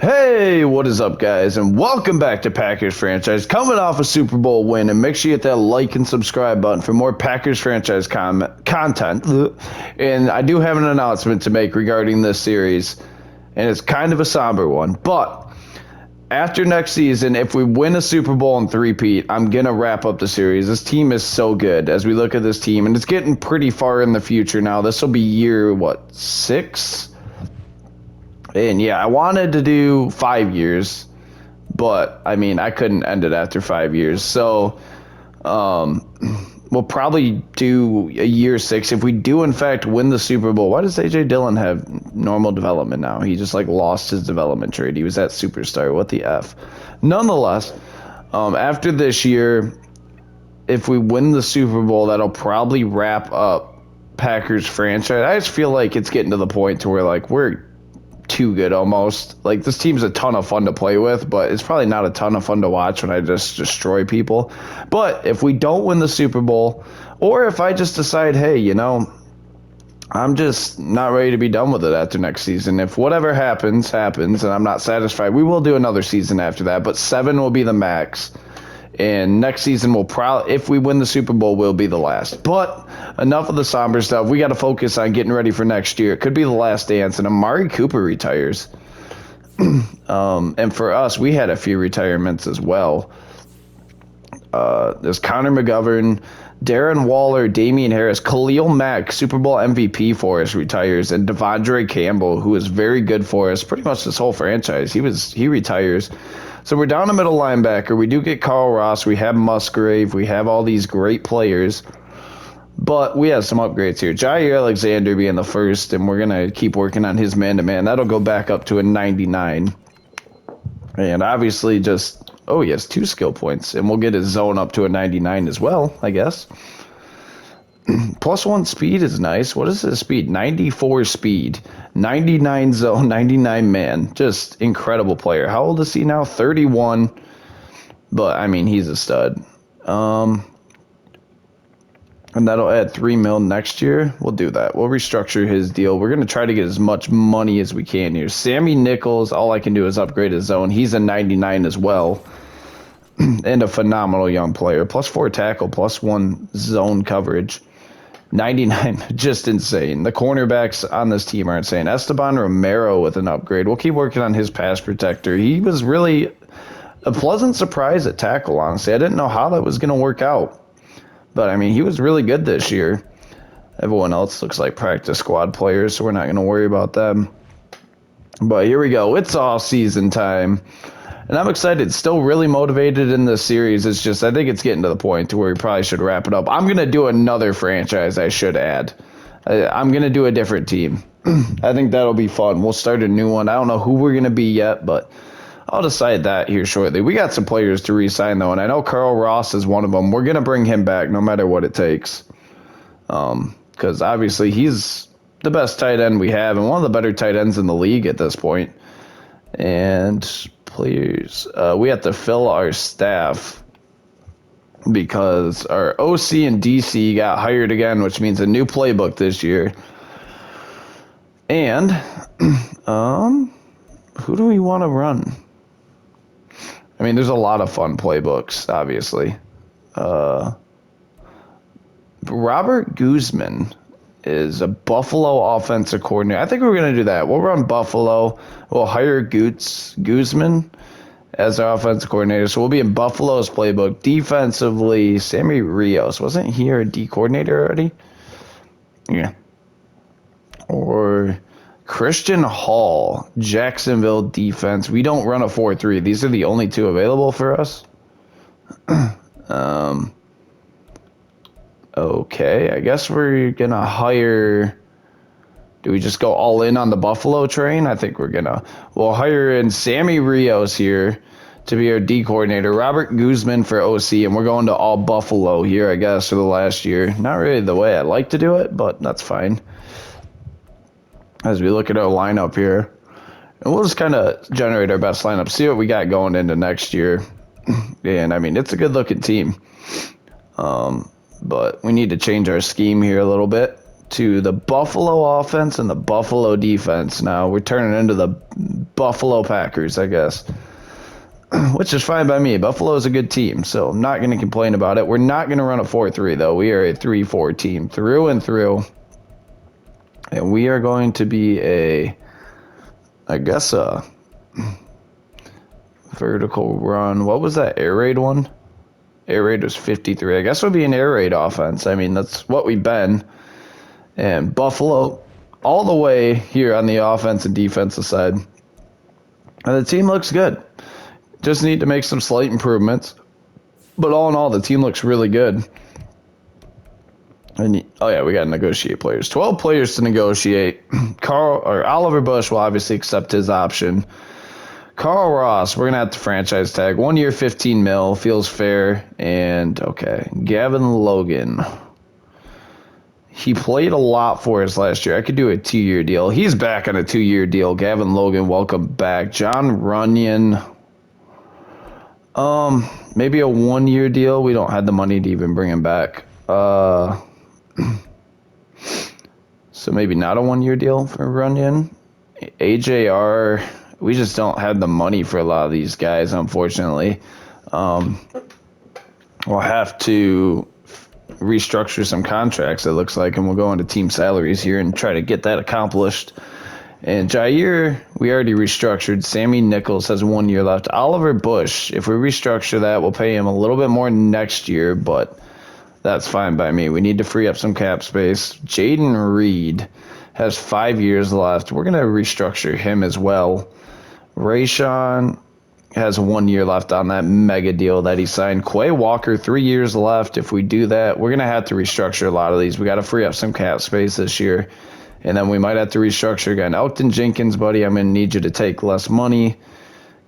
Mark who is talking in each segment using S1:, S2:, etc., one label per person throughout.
S1: Hey, what is up, guys, and welcome back to Packers Franchise. Coming off a Super Bowl win, and make sure you hit that like and subscribe button for more Packers Franchise content. And I do have an announcement to make regarding this series, and it's kind of a somber one. But after next season, if we win a Super Bowl and three-peat, I'm going to wrap up the series. This team is so good as we look at this team, and it's getting pretty far in the future now. This will be year, 6? And yeah, I wanted to do 5 years, but I mean, I couldn't end it after 5 years. So we'll probably do a year 6. If we do, in fact, win the Super Bowl, why does A.J. Dillon have normal development now? He just lost his development trade. He was at superstar. What the F? Nonetheless, after this year, if we win the Super Bowl, that'll probably wrap up Packers franchise. I just feel like it's getting to the point to where we're too good almost. This team's a ton of fun to play with, but it's probably not a ton of fun to watch when I just destroy people. But if we don't win the Super Bowl, or if I just decide, hey, I'm just not ready to be done with it after next season. If whatever happens, and I'm not satisfied, we will do another season after that, but 7 will be the max. And next season will probably, if we win the Super Bowl, will be the last. But enough of the somber stuff. We got to focus on getting ready for next year. It could be the last dance, and Amari Cooper retires. And for us, we had a few retirements as well. There's Connor McGovern, Darren Waller, Damian Harris, Khalil Mack, Super Bowl MVP for us, retires, and Devondre Campbell, who is very good for us pretty much this whole franchise. He retires. So we're down a middle linebacker. We do get Carl Ross. We have Musgrave. We have all these great players. But we have some upgrades here. Jair Alexander being the first, and we're going to keep working on his man-to-man. That'll go back up to a 99. And obviously just, he has 2 skill points. And we'll get his zone up to a 99 as well, I guess. +1 speed is nice. What is his speed? 94 speed. 99 zone, 99 man. Just incredible player. How old is he now? 31. But, I mean, he's a stud. And that'll add $3 million next year. We'll do that. We'll restructure his deal. We're going to try to get as much money as we can here. Sammy Nichols, all I can do is upgrade his zone. He's a 99 as well. And a phenomenal young player. +4 tackle, +1 zone coverage. 99, just insane. The cornerbacks on this team are insane. Esteban Romero with an upgrade. We'll keep working on his pass protector. He was really a pleasant surprise at tackle, honestly. I didn't know how that was going to work out. But, I mean, he was really good this year. Everyone else looks like practice squad players, so we're not going to worry about them. But here we go. It's off-season time. And I'm excited, still really motivated in this series. It's just, I think it's getting to the point to where we probably should wrap it up. I'm going to do another franchise, I should add. I'm going to do a different team. I think that'll be fun. We'll start a new one. I don't know who we're going to be yet, but I'll decide that here shortly. We got some players to re-sign, though, and I know Carl Ross is one of them. We're going to bring him back no matter what it takes. Because obviously he's the best tight end we have and one of the better tight ends in the league at this point. And players, we have to fill our staff because our OC and DC got hired again, which means a new playbook this year. And who do we want to run? I mean, there's a lot of fun playbooks, obviously. Robert Guzman is a Buffalo offensive coordinator. I think we're going to do that. We'll run Buffalo. We'll hire Guzman as our offensive coordinator. So we'll be in Buffalo's playbook. Defensively, Sammy Rios. Wasn't he our D coordinator already? Yeah. Or Christian Hall, Jacksonville defense. We don't run a 4-3. These are the only 2 available for us. Okay, I guess we're going to hire... Do we just go all in on the Buffalo train? I think we'll hire in Sammy Rios here to be our D coordinator, Robert Guzman for OC, and we're going to all Buffalo here, I guess, for the last year. Not really the way I like to do it, but that's fine. As we look at our lineup here, and we'll just kind of generate our best lineup, see what we got going into next year. And, I mean, it's a good-looking team. But we need to change our scheme here a little bit. to the Buffalo offense and the Buffalo defense. Now we're turning into the Buffalo Packers, I guess, which is fine by me. Buffalo is a good team, so I'm not going to complain about it. We're not going to run a 4-3, though. We are a 3-4 team through and through, and we are going to be a vertical run. What was that air raid one? Air raid was 53. I guess it would be an air raid offense. I mean, that's what we've been. And Buffalo, all the way here on the offense and defensive side. And the team looks good. Just need to make some slight improvements. But all in all, the team looks really good. And oh yeah, we got to negotiate players. 12 players to negotiate. Oliver Bush will obviously accept his option. Carl Ross, we're going to have to franchise tag. 1 year, 15 mil. Feels fair. And, okay, Gavin Logan. He played a lot for us last year. I could do a 2-year deal. He's back on a 2-year deal. Gavin Logan, welcome back. John Runyon. Maybe a 1-year deal. We don't have the money to even bring him back. So maybe not a 1-year deal for Runyon. AJR... We just don't have the money for a lot of these guys, unfortunately. We'll have to restructure some contracts, it looks like, and we'll go into team salaries here and try to get that accomplished. And Jair, we already restructured. Sammy Nichols has 1 year left. Oliver Bush, if we restructure that, we'll pay him a little bit more next year, but that's fine by me. We need to free up some cap space. Jaden Reed has 5 years left. We're going to restructure him as well. Rayshawn has 1 year left on that mega deal that he signed. Quay Walker, 3 years left. If we do that, we're going to have to restructure a lot of these. We got to free up some cap space this year. And then we might have to restructure again. Elton Jenkins, buddy, I'm going to need you to take less money.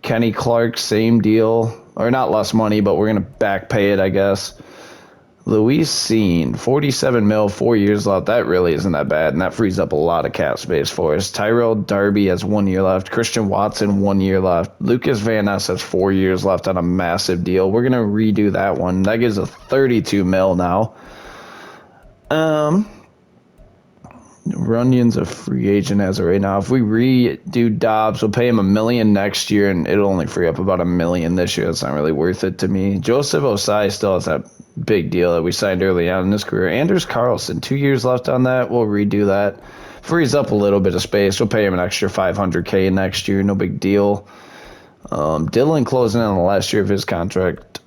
S1: Kenny Clark, same deal. Or not less money, but we're going to back pay it, I guess. Luis Seen, 47 mil, 4 years left. That really isn't that bad, and that frees up a lot of cap space for us. Tyrell Darby has 1 year left. Christian Watson, 1 year left. Lucas Van Ness has 4 years left on a massive deal. We're going to redo that one. That gives us 32 mil now. Runyon's a free agent as of right now. If we redo Dobbs, we'll pay him $1 million next year, and it'll only free up about $1 million this year. That's not really worth it to me. Joseph Osai still has that big deal that we signed early on in his career. Anders Carlson, 2 years left on that. We'll redo that. Frees up a little bit of space. We'll pay him an extra $500K next year. No big deal. Dylan closing in on the last year of his contract.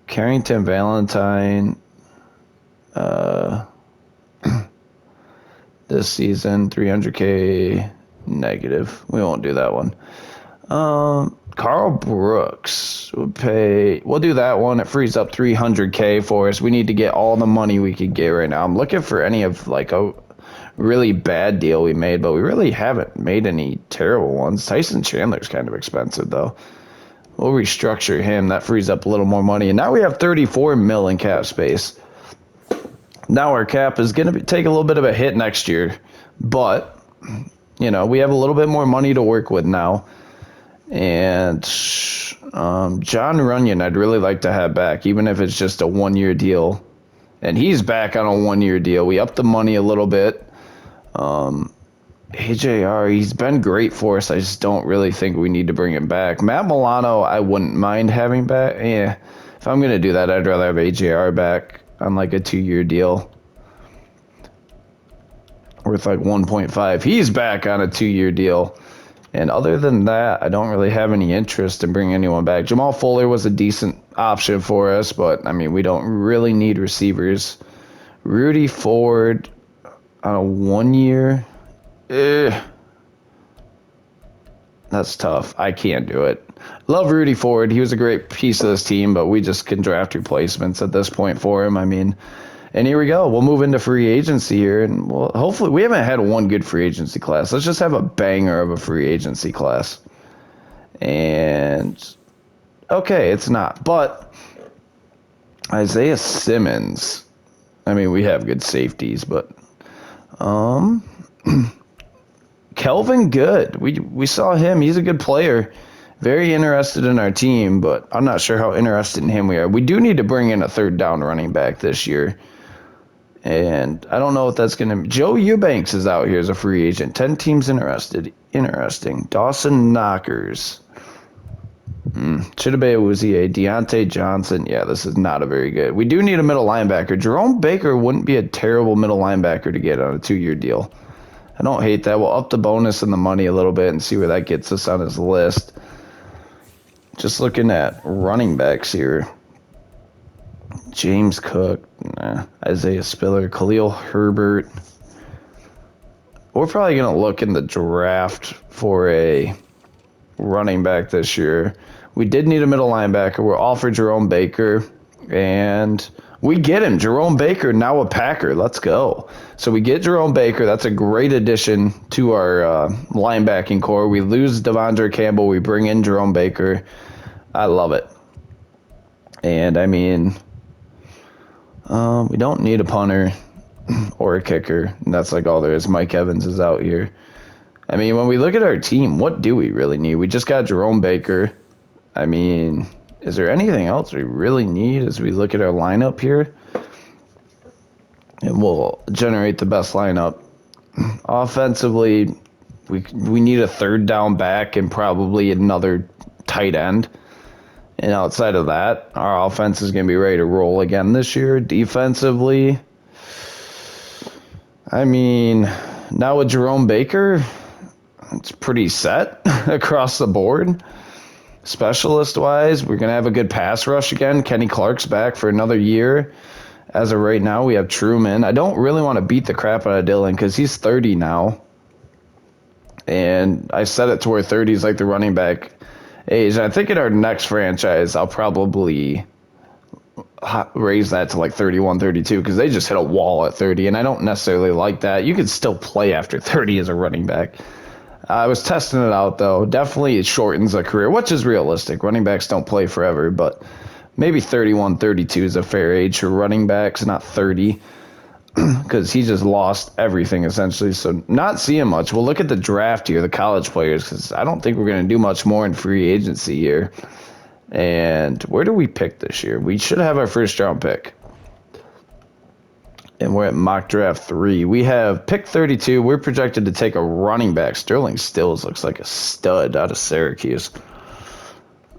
S1: Carrington Valentine. This season, $300K negative. We won't do that one. Carl Brooks we'll do that one. It frees up $300K for us. We need to get all the money we could get right now. I'm looking for any of like a really bad deal we made, but we really haven't made any terrible ones. Tyson Chandler's kind of expensive though. We'll restructure him. That frees up a little more money. And now we have 34 mil in cap space. Now our cap is going to take a little bit of a hit next year, but, you know, we have a little bit more money to work with now. And John Runyon, I'd really like to have back, even if it's just a 1 year deal. And he's back on a 1 year deal. We upped the money a little bit. AJR, he's been great for us. I just don't really think we need to bring him back. Matt Milano, I wouldn't mind having back. Yeah, if I'm going to do that, I'd rather have AJR back on like a 2 year deal worth like 1.5. He's back on a 2 year deal. And other than that, I don't really have any interest in bringing anyone back. Jamal Fuller was a decent option for us, but I mean, we don't really need receivers. Rudy Ford on a 1 year. That's tough. I can't do it. Love Rudy Ford. He was a great piece of this team, but we just can draft replacements at this point for him. I mean, and here we go. We'll move into free agency here, and we'll, hopefully we haven't had one good free agency class. Let's just have a banger of a free agency class. And okay, it's not. But Isaiah Simmons. I mean, we have good safeties, but Kelvin Good. We saw him. He's a good player. Very interested in our team, but I'm not sure how interested in him we are. We do need to bring in a third down running back this year. And I don't know what that's going to be. Joe Eubanks is out here as a free agent. 10 teams interested. Interesting. Dawson Knockers. Chidobe Awuzie, Deontay Johnson. Yeah, this is not a very good. We do need a middle linebacker. Jerome Baker wouldn't be a terrible middle linebacker to get on a 2-year deal. I don't hate that. We'll up the bonus and the money a little bit and see where that gets us on his list. Just looking at running backs here. James Cook, Isaiah Spiller, Khalil Herbert. We're probably going to look in the draft for a running back this year. We did need a middle linebacker. We're all for Jerome Baker, and we get him. Jerome Baker, now a Packer. Let's go. So we get Jerome Baker. That's a great addition to our linebacking core. We lose Devondre Campbell. We bring in Jerome Baker. I love it. And, I mean, we don't need a punter or a kicker. And that's like all there is. Mike Evans is out here. I mean, when we look at our team, what do we really need? We just got Jerome Baker. I mean, is there anything else we really need as we look at our lineup here? And we'll generate the best lineup. Offensively, we need a third down back and probably another tight end. And outside of that, our offense is going to be ready to roll again this year. Defensively, I mean, now with Jerome Baker, it's pretty set across the board. Specialist-wise, we're going to have a good pass rush again. Kenny Clark's back for another year. As of right now, we have Truman. I don't really want to beat the crap out of Dylan because he's 30 now. And I set it to where 30 is like the running back age. And I think in our next franchise, I'll probably raise that to like 31, 32 because they just hit a wall at 30. And I don't necessarily like that. You can still play after 30 as a running back. I was testing it out, though. Definitely it shortens a career, which is realistic. Running backs don't play forever, but maybe 31, 32 is a fair age for running backs, not 30, because he just lost everything, essentially. So not seeing much. We'll look at the draft here, the college players, because I don't think we're going to do much more in free agency here. And where do we pick this year? We should have our first-round pick. And we're at mock draft 3. We have pick 32. We're projected to take a running back. Sterling Stills looks like a stud out of Syracuse.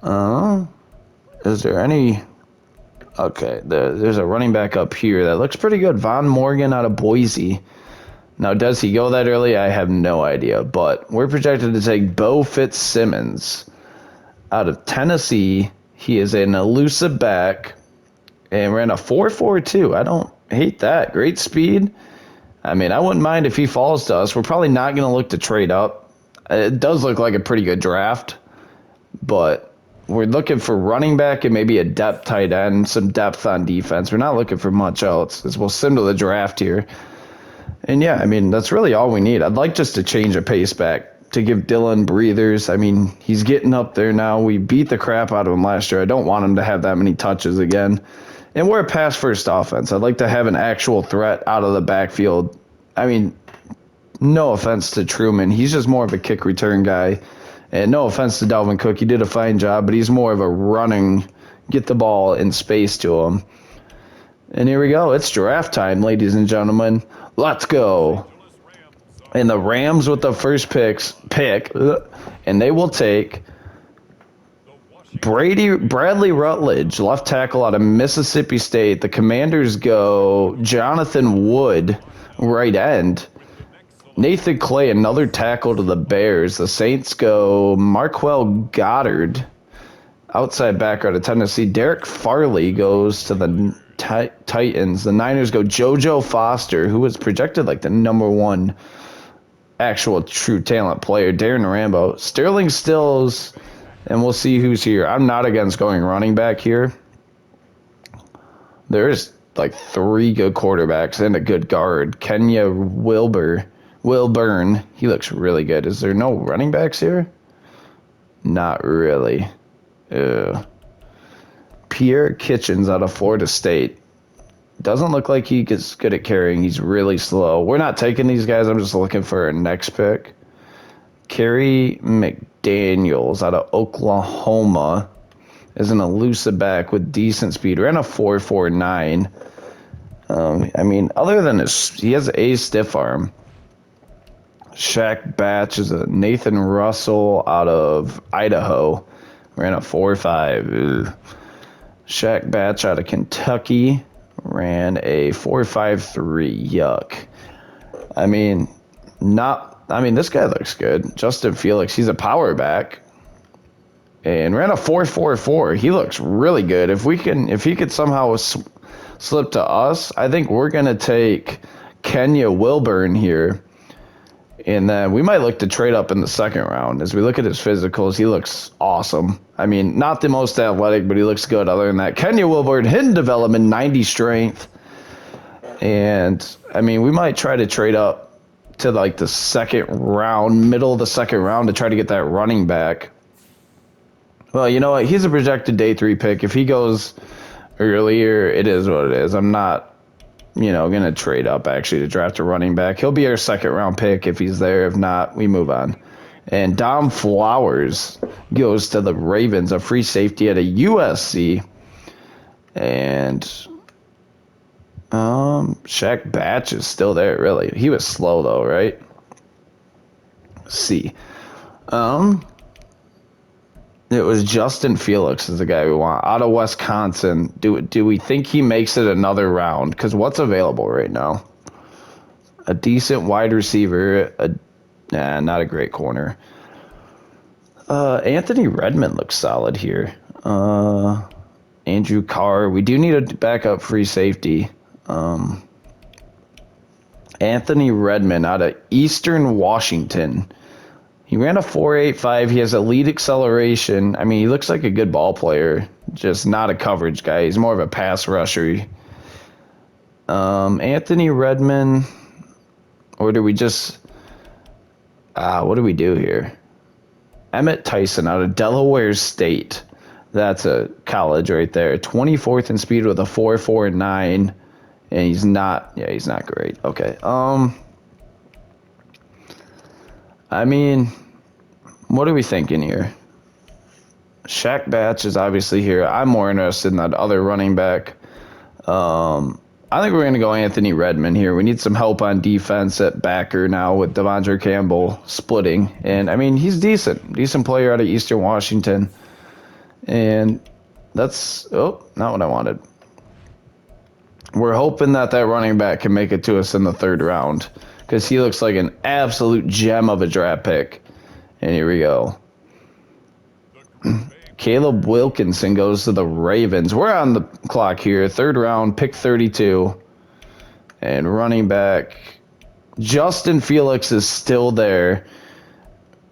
S1: Is there any... Okay, there's a running back up here that looks pretty good. Von Morgan out of Boise. Now, does he go that early? I have no idea. But we're projected to take Bo Fitzsimmons out of Tennessee. He is an elusive back and ran a 4.42. I don't hate that. Great speed. I mean, I wouldn't mind if he falls to us. We're probably not going to look to trade up. It does look like a pretty good draft, but we're looking for running back and maybe a depth tight end, some depth on defense. We're not looking for much else, as we'll sim to the draft here. And yeah, I mean, that's really all we need. I'd like just to change a pace back to give Dylan breathers. I mean, he's getting up there now. We beat the crap out of him last year. I don't want him to have that many touches again. And we're a pass-first offense. I'd like to have an actual threat out of the backfield. I mean, no offense to Truman. He's just more of a kick return guy. And no offense to Dalvin Cook. He did a fine job, but he's more of a running, get the ball in space to him. And here we go. It's draft time, ladies and gentlemen. Let's go. And the Rams with the first pick, and they will take Bradley Rutledge, left tackle out of Mississippi State. The Commanders go Jonathan Wood, right end. Nathan Clay, another tackle to the Bears. The Saints go Marquell Goddard, outside back out of Tennessee. Derek Farley goes to the Titans. The Niners go JoJo Foster, who was projected like the #1 actual true talent player. Darren Rambo. Sterling Stills, and we'll see who's here. I'm not against going running back here. There's like 3 good quarterbacks and a good guard. Kenya Wilburn, he looks really good. Is there no running backs here? Not really. Pierre Kitchens out of Florida State. Doesn't look like he gets good at carrying. He's really slow. We're not taking these guys. I'm just looking for a next pick. Kerry McDaniels out of Oklahoma is an elusive back with decent speed. Ran a 4.49. I mean, other than he has a stiff arm. Shaq Batch is a Nathan Russell out of Idaho. Ran a 4.5. Shaq Batch out of Kentucky ran a 4.53. Yuck. I mean, this guy looks good. Justin Felix, he's a power back. And ran a 4.44. He looks really good. If he could somehow slip to us, I think we're gonna take Kenya Wilburn here. And then we might look to trade up in the second round. As we look at his physicals, he looks awesome. I mean, not the most athletic, but he looks good. Other than that, Kenya Wilburn, hidden development, 90 strength. And, I mean, we might try to trade up to, like, the second round, middle of the second round to try to get that running back. Well, you know what? He's a projected day 3 pick. If he goes earlier, it is what it is. I'm not going to trade up actually to draft a running back. He'll be our second round pick if he's there. If not, we move on. And Dom Flowers goes to the Ravens, a free safety at a USC. And Shaq Batch is still there, really. He was slow though, right? C. It was Justin Felix is the guy we want out of Wisconsin. Do we think he makes it another round? Because what's available right now? A decent wide receiver. Not a great corner. Anthony Redmond looks solid here. Andrew Carr. We do need a backup free safety. Anthony Redmond out of Eastern Washington. He ran a 4.85. He has elite acceleration. I mean, he looks like a good ball player, just not a coverage guy. He's more of a pass rusher. Anthony Redmond, or do we just, what do we do here? Emmett Tyson out of Delaware State. That's a college right there. 24th in speed with a 4.49, and he's not great. Okay. I mean, what are we thinking here? Shaq Batch is obviously here. I'm more interested in that other running back. I think we're going to go Anthony Redmond here. We need some help on defense at backer now with Devondre Campbell splitting. And, I mean, he's decent. Decent player out of Eastern Washington. And that's, not what I wanted. We're hoping that running back can make it to us in the third round, because he looks like an absolute gem of a draft pick. And here we go. Caleb Wilkinson goes to the Ravens. We're on the clock here. Third round, pick 32. And running back Justin Felix is still there.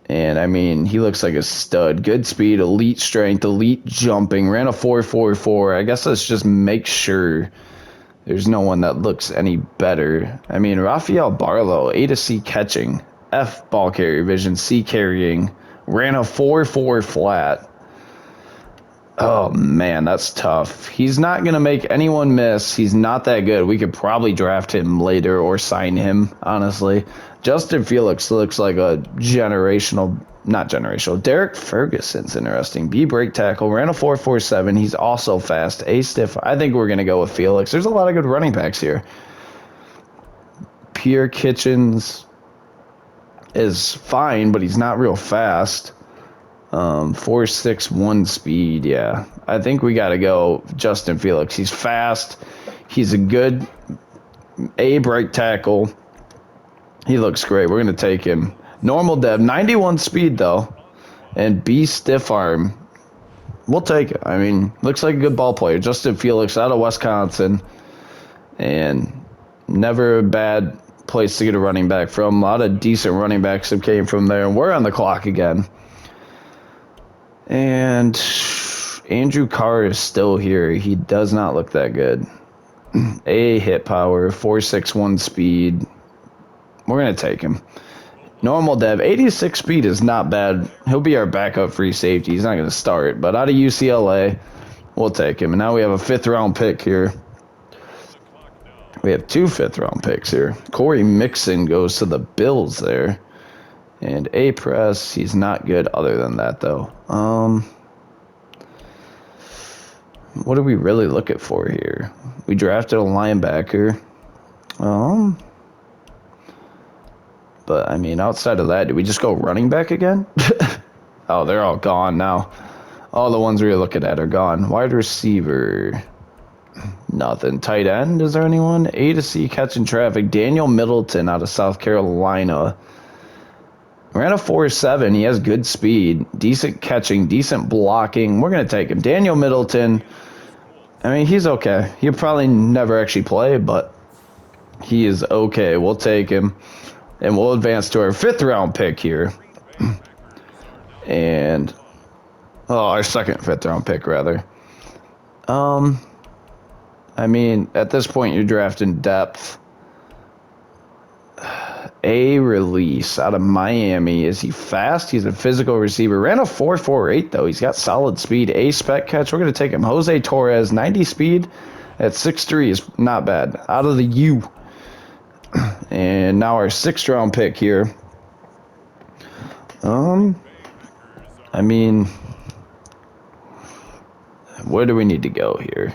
S1: And, I mean, he looks like a stud. Good speed, elite strength, elite jumping. Ran a 4.44. I guess let's just make sure there's no one that looks any better. I mean, Rafael Barlow, A to C catching, F ball carrier vision, C carrying, ran a 4.4 flat. Oh, man, that's tough. He's not going to make anyone miss. He's not that good. We could probably draft him later or sign him, honestly. Justin Felix looks like a not generational. Derek Ferguson's interesting. B break tackle, ran a 4.47. He's also fast. A stiff. I think we're going to go with Felix. There's a lot of good running backs here. Pierre Kitchens is fine, but he's not real fast. 4.61 speed. Yeah, I think we got to go Justin Felix. He's fast. He's a good A break tackle. He looks great. We're going to take him. Normal dev, 91 speed, though. And B stiff arm. We'll take it. I mean, looks like a good ball player. Justin Felix out of Wisconsin. And never a bad place to get a running back from. A lot of decent running backs that came from there. And we're on the clock again. And Andrew Carr is still here. He does not look that good. A hit power, 4.61 speed. We're going to take him. Normal dev, 86 speed is not bad. He'll be our backup free safety. He's not going to start. But out of UCLA, we'll take him. And now we have a 5th round pick here. We have 2 5th round picks here. Corey Mixon goes to the Bills there. And A press, he's not good other than that, though. what are we really looking for here? We drafted a linebacker. But, I mean, outside of that, did we just go running back again? Oh, they're all gone now. All the ones we were looking at are gone. Wide receiver. Nothing. Tight end, is there anyone? A to C catching traffic. Daniel Middleton out of South Carolina. Ran a 4.7. He has good speed. Decent catching. Decent blocking. We're going to take him. Daniel Middleton. I mean, he's okay. He'll probably never actually play, but he is okay. We'll take him. And we'll advance to our 5th round pick here. And, our 2nd 5th round pick, rather. I mean, at this point, you're drafting depth. A release out of Miami. Is he fast? He's a physical receiver. Ran a 4.48, though. He's got solid speed. A spec catch. We're going to take him. Jose Torres, 90 speed at 6'3" is not bad. Out of the U. And now our 6th round pick here. I mean, where do we need to go here?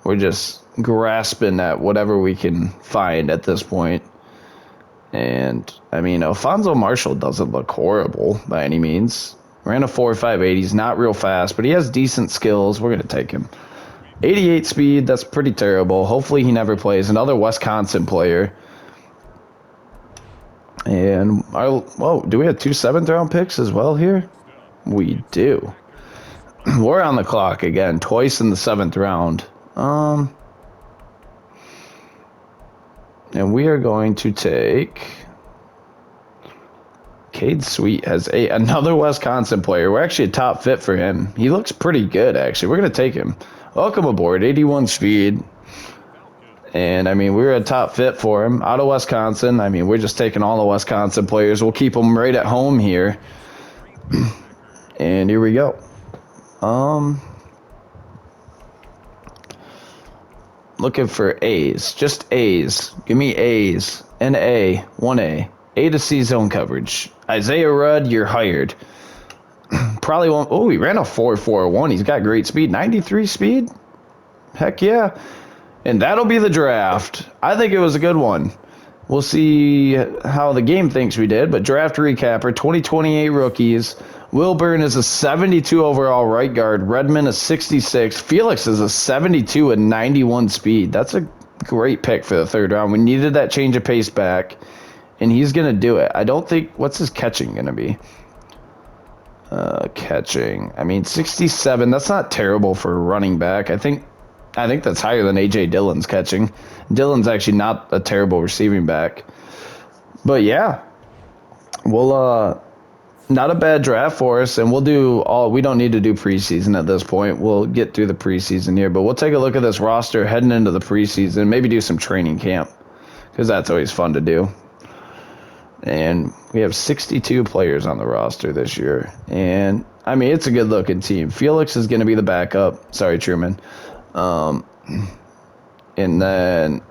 S1: We're just grasping at whatever we can find at this point. And, I mean, Alfonso Marshall doesn't look horrible by any means. Ran a 4.58. He's not real fast, but he has decent skills. We're going to take him. 88 speed, that's pretty terrible. Hopefully he never plays. Another Wisconsin player. And, do we have 2 7th round picks as well here? We do. We're on the clock again, twice in the 7th round. And we are going to take... Cade Sweet has another Wisconsin player. We're actually a top fit for him. He looks pretty good, actually. We're going to take him. Welcome aboard, 81 speed. And, I mean, we're a top fit for him. Out of Wisconsin. I mean, we're just taking all the Wisconsin players. We'll keep them right at home here. And here we go. Looking for A's. Just A's. Give me A's. An A. 1A. A to C zone coverage. Isaiah Rudd, you're hired. Probably won't. Oh, he ran a 4.41. He's got great speed. 93 speed? Heck yeah. And that'll be the draft. I think it was a good one. We'll see how the game thinks we did. But draft recapper, 2028 rookies. Wilburn is a 72 overall right guard. Redmond a 66. Felix is a 72 and 91 speed. That's a great pick for the 3rd round. We needed that change of pace back. And he's going to do it. I don't think... What's his catching going to be? Catching. I mean, 67. That's not terrible for a running back. I think that's higher than A.J. Dillon's catching. Dillon's actually not a terrible receiving back. But, yeah. We'll... Not a bad draft for us, and we'll do all... We don't need to do preseason at this point. We'll get through the preseason here. But we'll take a look at this roster heading into the preseason. Maybe do some training camp. Because that's always fun to do. And we have 62 players on the roster this year. And, I mean, it's a good-looking team. Felix is going to be the backup. Sorry, Truman. And then,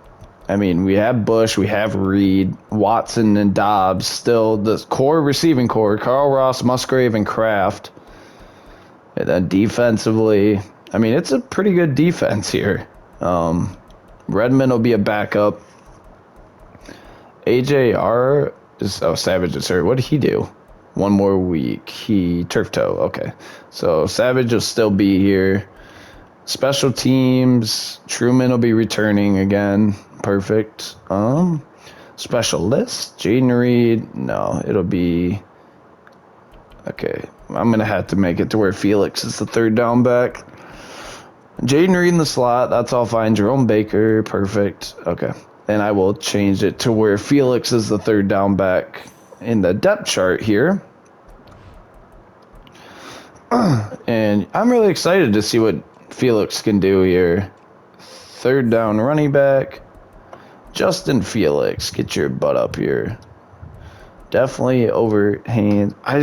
S1: I mean, we have Bush, we have Reed, Watson, and Dobbs. Still, the core receiving core, Carl Ross, Musgrave, and Kraft. And then defensively, I mean, it's a pretty good defense here. Redmond will be a backup. AJR... Savage is hurt. What did he do? One more week. He turf toe. Okay. So Savage will still be here. Special teams. Truman will be returning again. Perfect. Specialist. Jaden Reed. No, it'll be... Okay. I'm going to have to make it to where Felix is the 3rd down back. Jaden Reed in the slot. That's all fine. Jerome Baker. Perfect. Okay. And I will change it to where Felix is the 3rd down back in the depth chart here. And I'm really excited to see what Felix can do here. 3rd down running back. Justin Felix, get your butt up here. Definitely overhand. I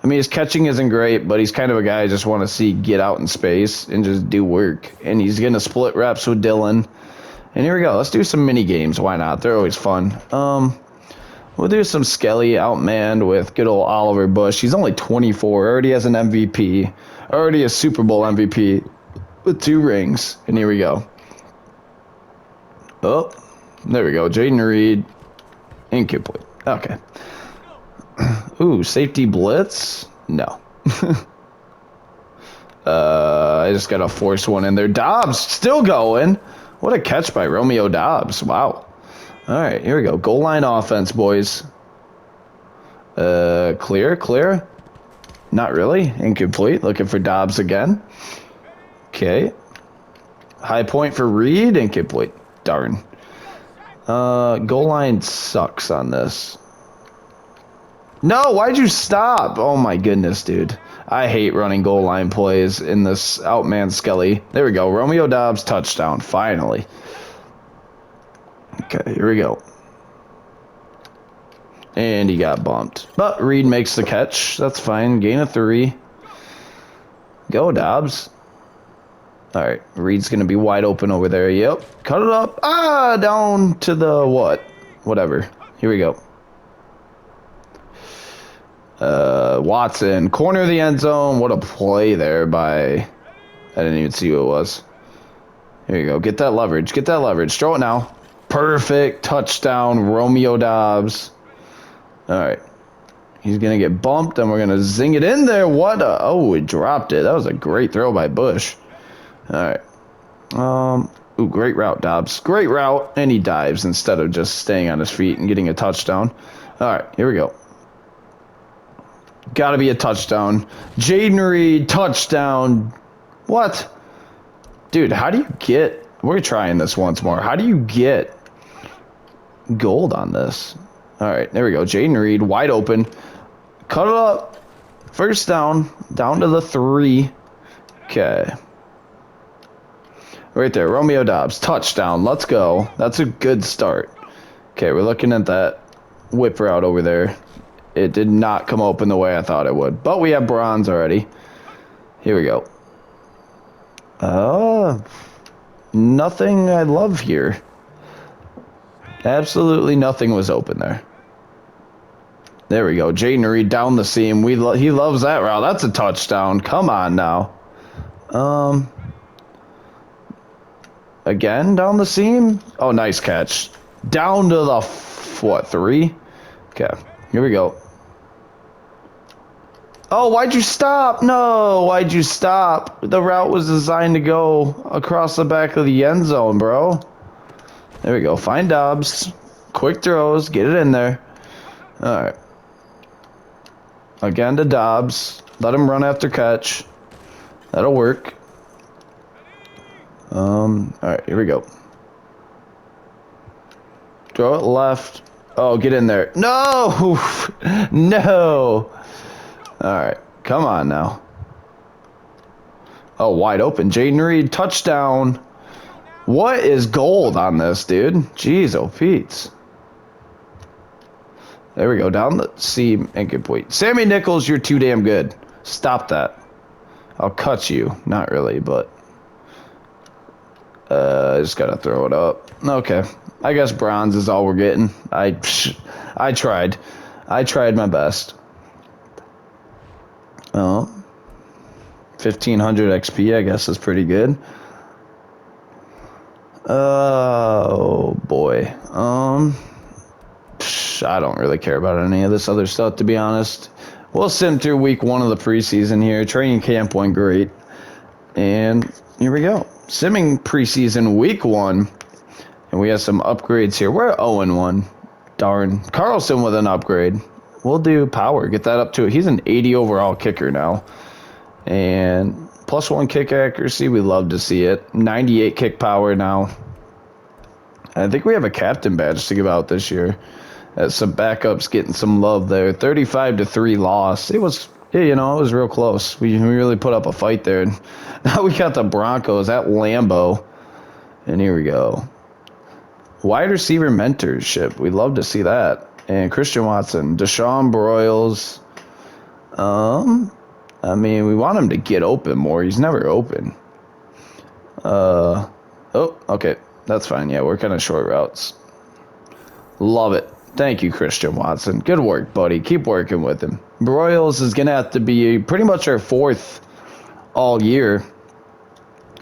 S1: mean, his catching isn't great, but he's kind of a guy I just want to see get out in space and just do work. And he's going to split reps with Dylan. And here we go. Let's do some mini games. Why not? They're always fun. We'll do some Skelly outmanned with good old Oliver Bush. He's only 24, already has an MVP, already a Super Bowl MVP with 2 rings. And here we go. Oh, there we go. Jaden Reed, incomplete. Okay. Ooh, safety blitz? No. I just got to force one in there. Dobbs still going. What a catch by Romeo Dobbs. Wow. All right, here we go. Goal line offense, boys. Clear. Not really. Incomplete. Looking for Dobbs again. Okay. High point for Reed. Incomplete. Darn. Goal line sucks on this. No, why'd you stop? Oh my goodness, dude. I hate running goal line plays in this outman Skelly. There we go. Romeo Dobbs touchdown. Finally. Okay, here we go. And he got bumped. But Reed makes the catch. That's fine. Gain of 3. Go, Dobbs. All right. Reed's going to be wide open over there. Yep. Cut it up. Ah, down to the what? Whatever. Here we go. Watson. Corner of the end zone. What a play there by... I didn't even see who it was. Here you go. Get that leverage. Get that leverage. Throw it now. Perfect. Touchdown. Romeo Dobbs. All right. He's going to get bumped, and we're going to zing it in there. What a... Oh, he dropped it. That was a great throw by Bush. All right. Ooh, great route, Dobbs. Great route, and he dives instead of just staying on his feet and getting a touchdown. All right, here we go. Got to be a touchdown. Jaden Reed, touchdown. What? Dude, how do you get... We're trying this once more. How do you get gold on this? All right, there we go. Jaden Reed, wide open. Cut it up. First down. Down to the 3. Okay. Right there, Romeo Dobbs. Touchdown. Let's go. That's a good start. Okay, we're looking at that whip route over there. It did not come open the way I thought it would. But we have bronze already. Here we go. Nothing I love here. Absolutely nothing was open there. There we go. Jaden Reed down the seam. He loves that route. That's a touchdown. Come on now. Again down the seam. Oh, nice catch. Down to the, 3? Okay. Here we go. Oh, why'd you stop? No, why'd you stop? The route was designed to go across the back of the end zone, bro. There we go. Find Dobbs. Quick throws. Get it in there. All right. Again to Dobbs. Let him run after catch. That'll work. All right. Here we go. Throw it left. Oh, get in there. No! No! All right. Come on now. Oh, wide open. Jaden Reed, touchdown. What is gold on this, dude? Jeez, oh, Pete's. There we go. Down the seam. Incomplete. Sammy Nichols, you're too damn good. Stop that. I'll cut you. Not really, but... I just got to throw it up. Okay. I guess bronze is all we're getting. I tried. I tried my best. Oh. 1500 XP, I guess, is pretty good. Oh, boy. I don't really care about any of this other stuff, to be honest. We'll sim through week 1 of the preseason here. Training camp went great. And here we go. Simming preseason week 1. And we have some upgrades here. We're 0-1. Darn. Carlson with an upgrade. We'll do power. Get that up to it. He's an 80 overall kicker now. And +1 kick accuracy. We love to see it. 98 kick power now. I think we have a captain badge to give out this year. Some backups getting some love there. 35-3 loss. It was, it was real close. We really put up a fight there. Now we got the Broncos at Lambeau. And here we go. Wide receiver mentorship. We'd love to see that. And Christian Watson. Deshaun Broyles. I mean, we want him to get open more. He's never open. Oh, okay. That's fine. Yeah, we're kind of short routes. Love it. Thank you, Christian Watson. Good work, buddy. Keep working with him. Broyles is going to have to be pretty much our fourth all year.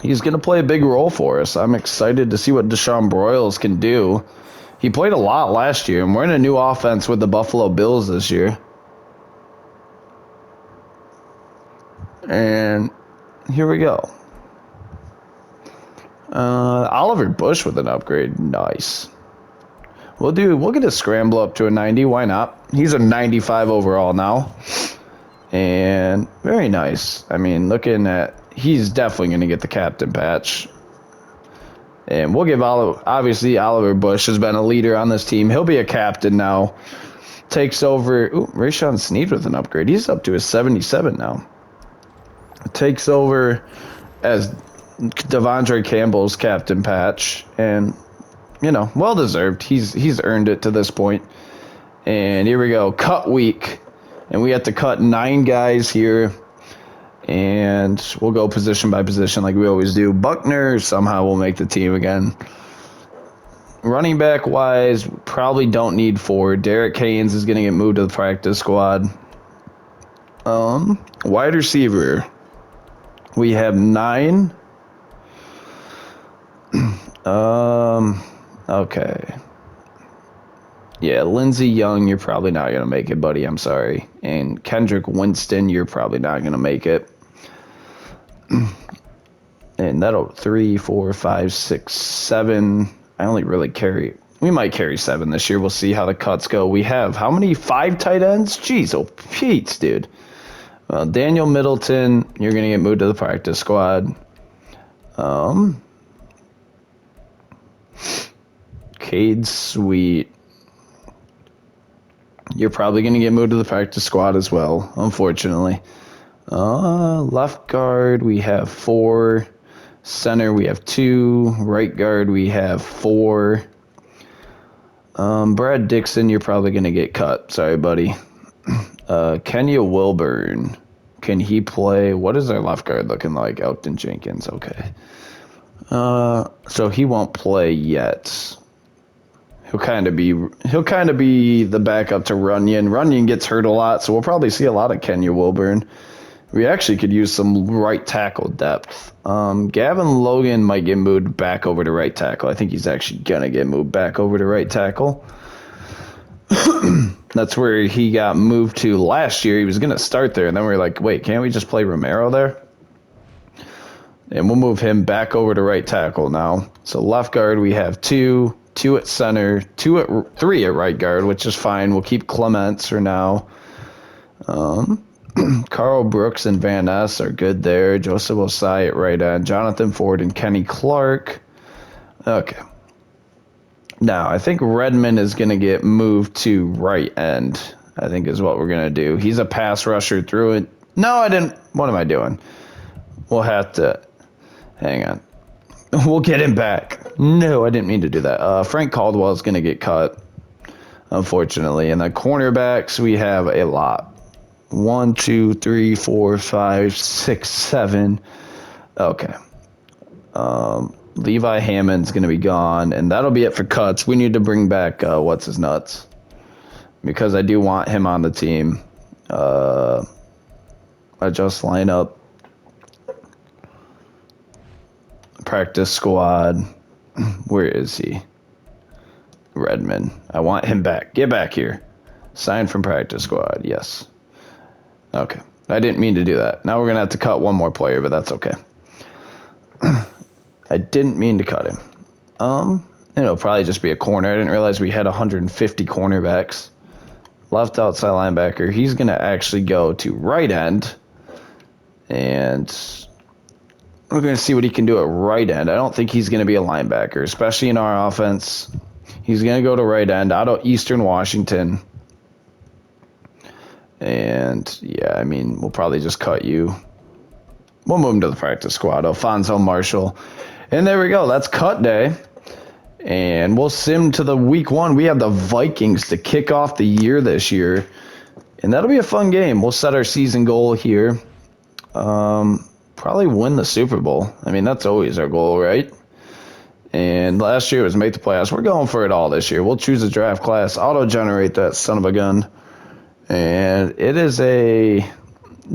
S1: He's going to play a big role for us. I'm excited to see what Deshaun Broyles can do. He played a lot last year, and we're in a new offense with the Buffalo Bills this year. And here we go. Oliver Bush with an upgrade. Nice. We'll get a scramble up to a 90. Why not? He's a 95 overall now. And very nice. I mean, he's definitely going to get the captain patch. And we'll give obviously Oliver Bush has been a leader on this team. He'll be a captain now. Takes over. Ooh, Rayshon Sneed with an upgrade. He's up to a 77 now. Takes over as Devondre Campbell's captain patch. And well deserved. He's earned it to this point. And here we go, cut week, and we have to cut 9 guys here, and we'll go position by position like we always do. Buckner somehow will make the team again. Running back wise, probably don't need 4. Derek Haynes is going to get moved to the practice squad. Wide receiver, we have 9. Okay. Yeah, Lindsey Young, you're probably not going to make it, buddy. I'm sorry. And Kendrick Winston, you're probably not going to make it. And that'll 3, 4, 5, 6, 7. I only really we might carry 7 this year. We'll see how the cuts go. We have how many? 5 tight ends? Jeez, oh, Pete's, dude. Well, Daniel Middleton, you're going to get moved to the practice squad. Cade Sweet, you're probably going to get moved to the practice squad as well, unfortunately. Left guard, we have 4. Center, we have 2. Right guard, we have 4. Brad Dixon, you're probably going to get cut. Sorry, buddy. Kenya Wilburn, can he play? What is our left guard looking like? Elton Jenkins, okay. So he won't play yet. He'll kind of be the backup to Runyon. Runyon gets hurt a lot, so we'll probably see a lot of Kenya Wilburn. We actually could use some right tackle depth. Gavin Logan might get moved back over to right tackle. I think he's actually gonna get moved back over to right tackle. That's where he got moved to last year. He was gonna start there, and then we were like, wait, can't we just play Romero there? And we'll move him back over to right tackle now. So left guard, we have 2 at center, 3 at right guard, which is fine. We'll keep Clements for now. Carl Brooks and Van Ness are good there. Joseph Osai at right end. Jonathan Ford and Kenny Clark. Okay. Now, I think Redmond is going to get moved to right end, I think is what we're going to do. He's a pass rusher through it. No, I didn't. What am I doing? We'll have to... Hang on. We'll get him back. No, I didn't mean to do that. Frank Caldwell is going to get cut, unfortunately. And the cornerbacks, we have a lot. 1, 2, 3, 4, 5, 6, 7. Okay. Levi Hammond's going to be gone, and that'll be it for cuts. We need to bring back what's his nuts, because I do want him on the team. Adjust lineup. Practice squad. Where is he? Redmond. I want him back. Get back here. Sign from practice squad. Yes. Okay. I didn't mean to do that. Now we're going to have to cut one more player, but that's okay. I didn't mean to cut him. It'll probably just be a corner. I didn't realize we had 150 cornerbacks. Left outside linebacker. He's going to actually go to right end. And we're going to see what he can do at right end. I don't think he's going to be a linebacker, especially in our offense. He's going to go to right end out of Eastern Washington. And, yeah, I mean, we'll probably just cut you. We'll move him to the practice squad. Alfonso Marshall. And there we go. That's cut day. And we'll sim to the week 1. We have the Vikings to kick off the year this year. And that'll be a fun game. We'll set our season goal here. Probably win the Super Bowl. I mean, that's always our goal, right? And last year was make the playoffs. We're going for it all this year. We'll choose a draft class, auto-generate that son of a gun. And it is a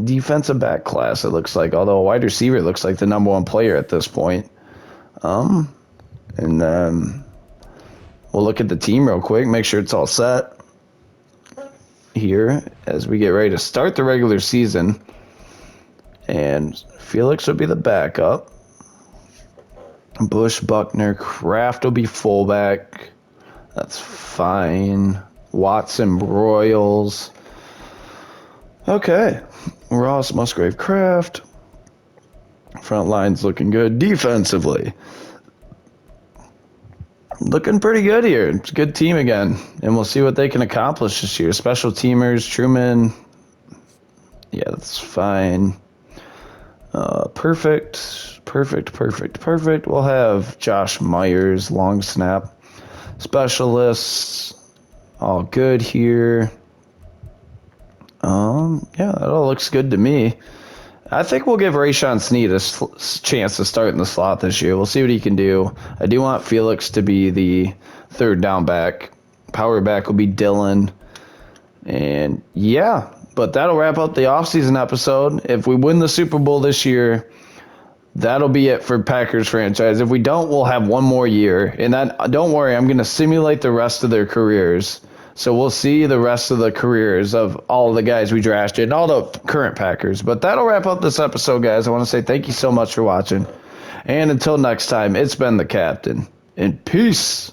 S1: defensive back class, it looks like. Although a wide receiver looks like the number one player at this point. We'll look at the team real quick, make sure it's all set here as we get ready to start the regular season. And Felix will be the backup. Bush, Buckner, Kraft will be fullback. That's fine. Watson, Broyles. Okay. Ross, Musgrave, Kraft. Front line's looking good. Defensively, looking pretty good here. It's a good team again. And we'll see what they can accomplish this year. Special teamers, Truman. Yeah, that's fine. Perfect. We'll have Josh Myers, long snap. Specialists, all good here. Yeah, that all looks good to me. I think we'll give Rayshon Sneed a chance to start in the slot this year. We'll see what he can do. I do want Felix to be the third down back. Power back will be Dylan. And yeah, but that'll wrap up the offseason episode. If we win the Super Bowl this year, that'll be it for Packers franchise. If we don't, we'll have one more year. And that, don't worry, I'm going to simulate the rest of their careers. So we'll see the rest of the careers of all the guys we drafted and all the current Packers. But that'll wrap up this episode, guys. I want to say thank you so much for watching. And until next time, it's been the Captain. And peace.